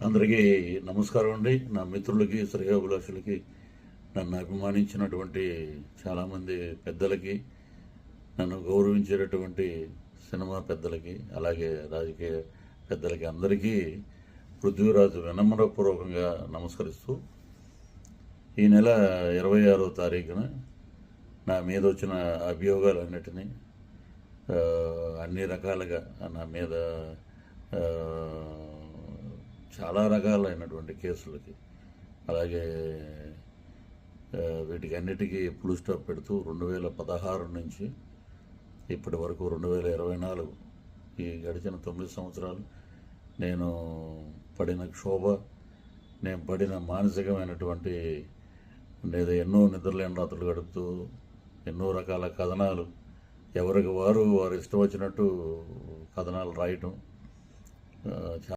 అందరికీ నమస్కారం అండి. నా మిత్రులకి, శ్రేయోభిలాషులకి, నన్ను అభిమానించినటువంటి చాలామంది పెద్దలకి, నన్ను గౌరవించేటటువంటి సినిమా పెద్దలకి, అలాగే రాజకీయ పెద్దలకి అందరికీ పృథ్వీరాజు వినమ్రపూర్వకంగా నమస్కరిస్తూ, ఈ నెల 26వ తారీఖున నా మీద వచ్చిన అభియోగాలన్నిటినీ అన్ని రకాలుగా నా మీద చాలా రకాలైనటువంటి కేసులకి, అలాగే వీటికి అన్నిటికీ ఫుల్ స్టాప్ పెడుతూ 2016 నుంచి ఇప్పటి వరకు 2024 ఈ గడిచిన 9 సంవత్సరాలు నేను పడిన క్షోభ, నేను పడిన మానసికమైనటువంటి లేదా ఎన్నో నిద్రలేని రాత్రులు గడుపుతూ ఎన్నో రకాల కథనాలు, ఎవరికి వారు ఇష్టం వచ్చినట్టు కథనాలు రాయటం,